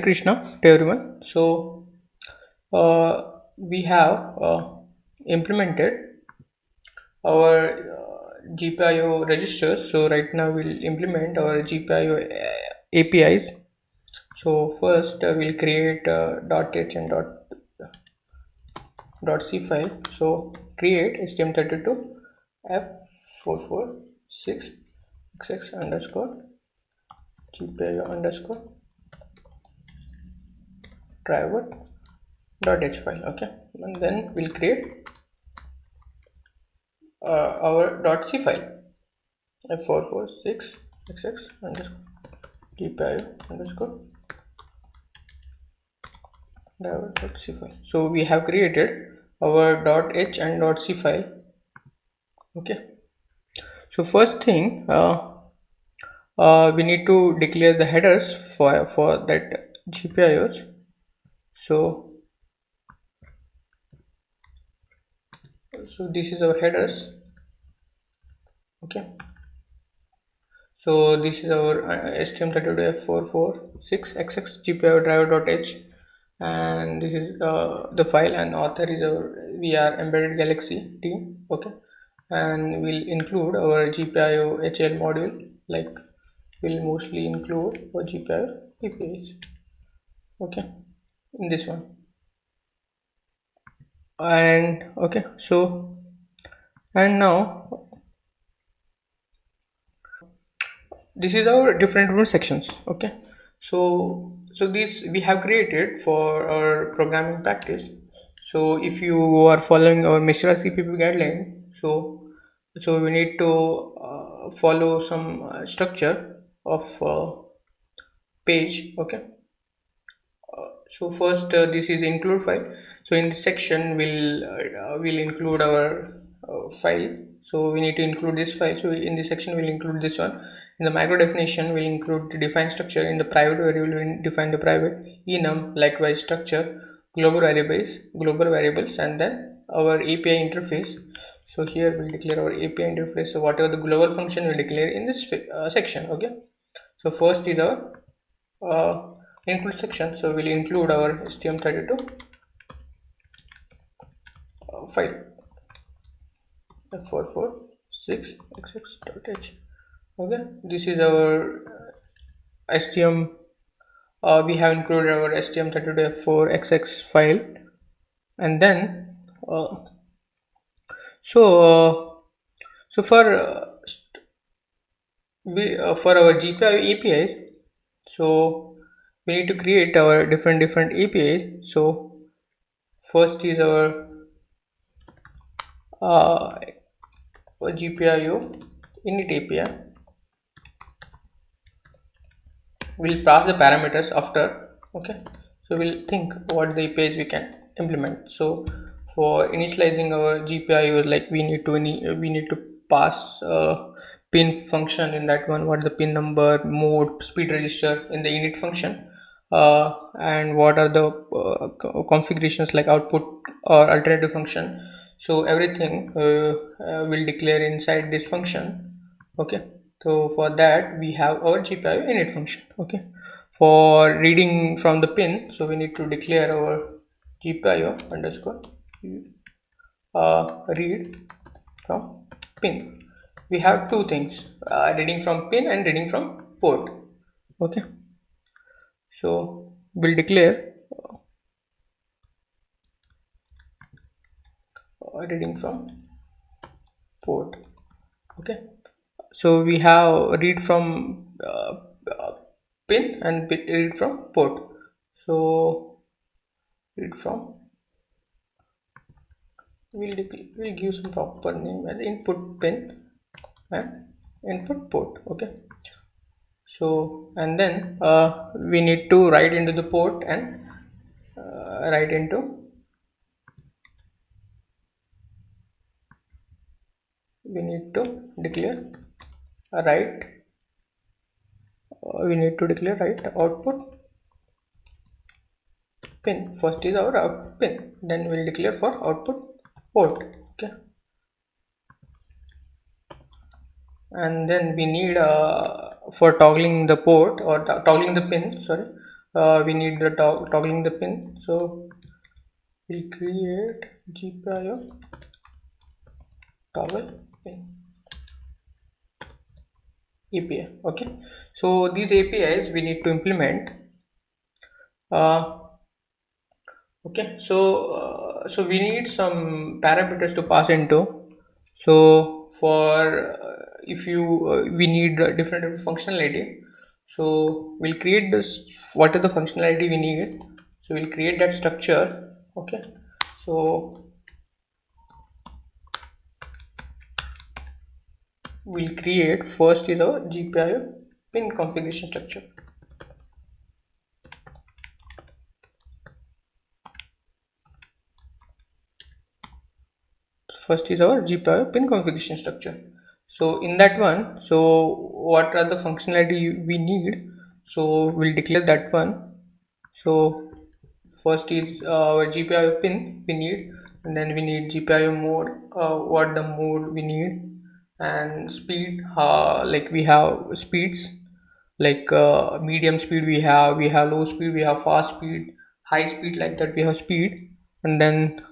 Krishna to everyone. So we have implemented our GPIO registers. So right now we'll implement our GPIO APIs. So first we'll create .h and .c file. So create stm32 f446xx underscore GPIO underscore driver .h file. Okay, and then we'll create our .c file f446xx underscore GPIO underscore driver.c file. So we have created our .h and .c file. Okay, so first thing we need to declare the headers for that GPIOs. So this is our headers. Okay, so this is our stm32f446xx GPIO driver.h, and this is the file, and author is our we are embedded galaxy team. Okay, and we'll include our GPIO HL module, like we'll mostly include our GPIO APIs. Okay, in this one. And okay, so and now this is our different sections. Okay, so this we have created for our programming practice. So if you are following our Mishra CPP guideline, so we need to follow some structure of page. Okay, so first this is include file. So in this section we'll include our file. So we need to include this file. So in this section we'll include this one. In the macro definition we'll include the define structure. In the private variable we'll define the private enum, likewise structure, global variables, and then our API interface. So here we'll declare our API interface. So whatever the global function we'll declare in this section. Okay, so first is our include section. So we'll include our stm32 file f446xx.h. okay, this is our stm we have included our stm32f4xx file. And then uh, so so for our GPIO APIs, so we need to create our different APIs. So first is our GPIO init API. We'll pass the parameters after. Okay, so we'll think what the APIs we can implement. So for initializing our GPIO, like we need to pass pin function in that one, what the pin number, mode, speed register in the init function, and what are the configurations like output or alternative function. So everything will declare inside this function. Okay, so for that we have our GPIO init function. Okay, for reading from the pin, so we need to declare our GPIO underscore read from pin. We have two things, reading from pin and reading from port. Okay, so we'll declare reading from port. Okay, so we have read from pin and read from port. So read from, we'll give some proper name as input pin and input port. Okay, so and then we need to write into the port and write into, we need to declare write we need to declare write output pin. First is our output pin, then we'll declare for output port. Okay, and then we need for toggling the port or toggling the pin, sorry, we need the toggling the pin. So we'll create GPIO toggle pin API. Okay, so these APIs we need to implement. uh, okay, so we need some parameters to pass into. So for if you we need different functionality. So we'll create this, what are the functionality we need. So we'll create that structure. Okay, so we'll create first is our GPIO pin configuration structure. First is our GPIO pin configuration structure. So in that one, so what are the functionality we need? So we'll declare that one. So first is our GPIO pin we need, and then we need GPIO mode, what the mode we need, and speed. Like we have speeds, like medium speed we have low speed, we have fast speed, high speed, like that we have speed. And then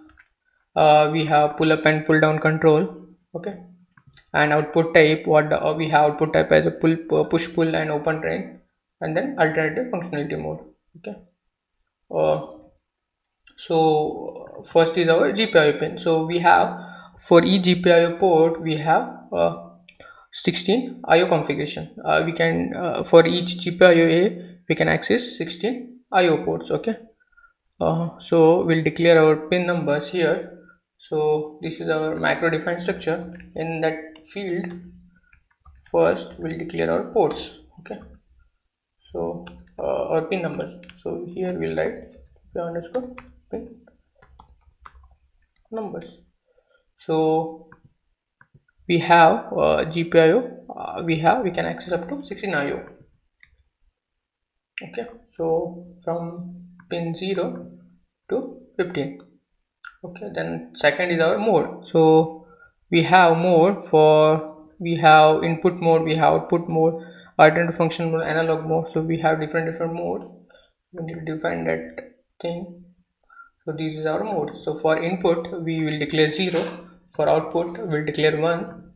we have pull up and pull down control. Okay, and output type, what the, we have output type as a push pull and open train, and then alternative functionality mode. Okay, uh, so first is our GPIO pin. So we have, for each GPIO port we have 16 IO configuration. We can for each GPIO A we can access 16 IO ports. Okay, so we'll declare our pin numbers here. So this is our macro defined structure. In that field, first we'll declare our ports. Okay, so our pin numbers. So here we'll write p underscore pin numbers. So we have GPIO. We can access up to 16 IO. Okay, so from pin 0 to 15. Okay, then second is our mode. So we have mode for, we have input mode, we have output mode, alternative function mode, analog mode. So we have different modes. We need to define that thing. So this is our mode. So for input we will declare 0, for output we'll declare 1,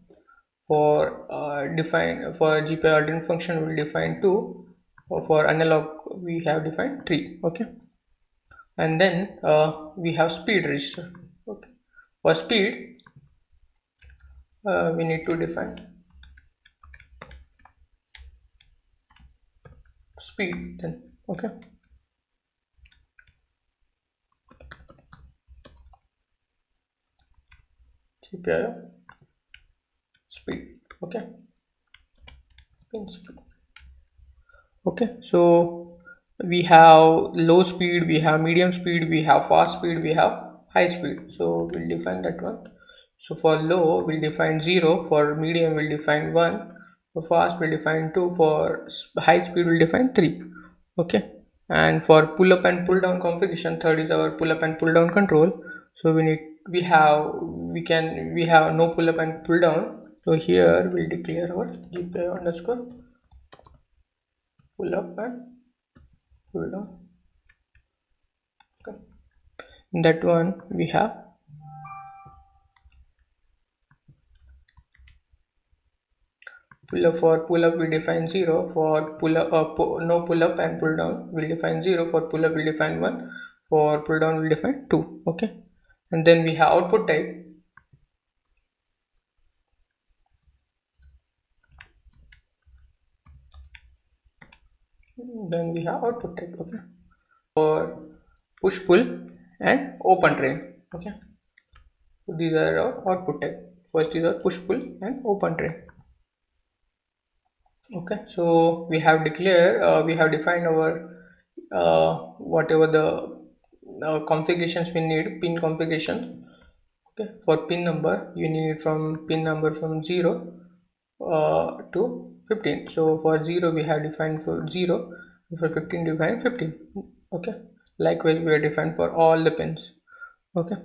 for define for GPI alternate function we'll define 2, or for analog we have defined 3. Okay, and then we have speed register. Okay, for speed we need to define speed then. Okay, GPIO speed. Okay, pin speed. Okay, so we have low speed, we have medium speed, we have fast speed, we have high speed. So we'll define that one. So for low we'll define 0, for medium we'll define 1, for fast we'll define 2, for high speed we'll define 3. Okay, and for pull up and pull down configuration, third is our pull up and pull down control. So we have no pull up and pull down. So here we'll declare our GPIO underscore pull up and pull down. Okay, in that one we have pull up. For pull up we define 0, for pull up no pull up and pull down we'll define 0, for pull up we'll define 1, for pull down we'll define 2. Okay, and then we have output type. Then we have output type. Okay, for push pull and open train. Okay, so these are our output type. First is our push pull and open train. Okay, so we have declared we have defined our whatever the configurations we need, pin configuration. Okay, for pin number you need from pin number from 0 to 15. So for 0 we have defined for 0, for 15 defined 15. Okay, likewise we are defined for all the pins. Okay,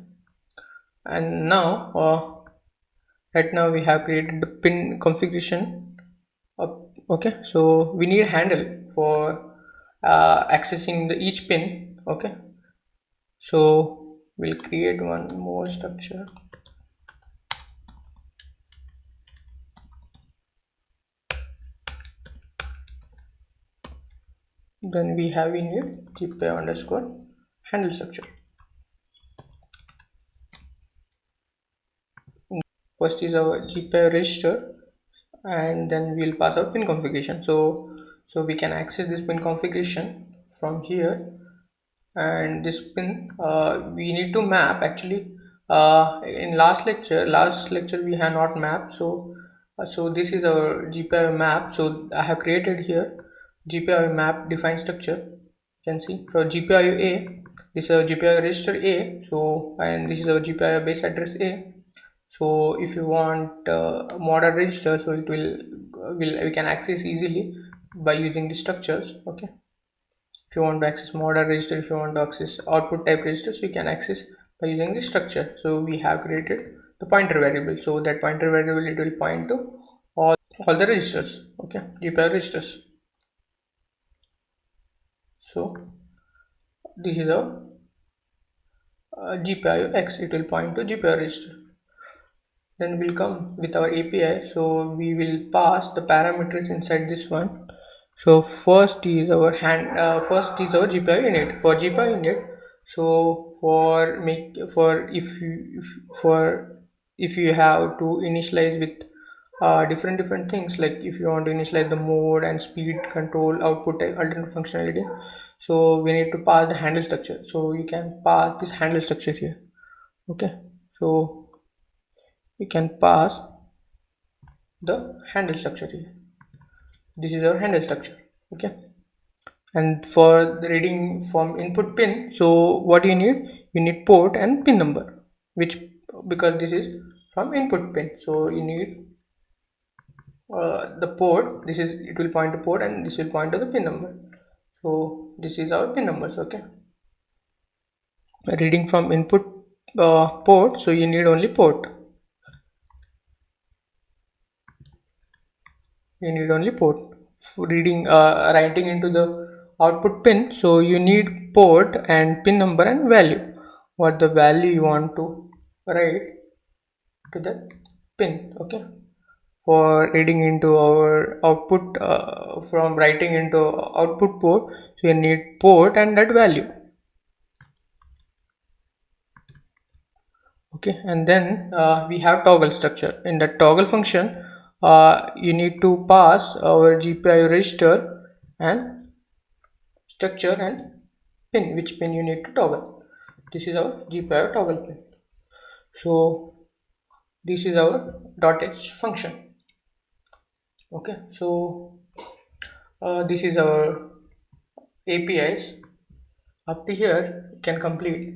and now right now we have created the pin configuration. Okay, so we need handle for accessing the each pin. Okay, so we'll create one more structure. Then we have in here GPIO underscore handle structure. First is our GPIO register, and then we'll pass our pin configuration. So we can access this pin configuration from here. And this pin we need to map actually. In last lecture we have not mapped. So this is our GPIO map. So I have created here GPIO map defined structure. You can see for GPIO A, this is our GPIO register A. So, and this is our GPIO base address A. So if you want model register, so it will we can access easily by using the structures. Okay, if you want to access model register, if you want to access output type register, so you can access by using the structure. So we have created the pointer variable, so that pointer variable, it will point to all the registers. Okay, GPIO registers. So this is a GPIO X, it will point to GPIO register. Then we'll come with our API. So we will pass the parameters inside this one. So first is our GPIO unit. For GPIO unit, so if you have to initialize with different things, like if you want to initialize the mode and speed control output type alternate functionality, so we need to pass the handle structure. So you can pass this handle structure here. Okay, so we can pass the handle structure here. This is our handle structure. Okay, and for the reading from input pin, so what you need port and pin number, which, because this is from input pin, so you need the port. This is, it will point to port, and this will point to the pin number. So this is our pin numbers. Okay, reading from input port, so you need only port. You need only port. For reading writing into the output pin, so you need port and pin number and value, what the value you want to write to that pin. Okay, for reading into our output from writing into output port, so you need port and that value. Okay, and then we have toggle structure. In the toggle function, you need to pass our GPIO register and structure and pin, which pin you need to toggle. This is our GPIO toggle pin. So this is our .h function. Okay, so this is our APIs. Up to here you can complete.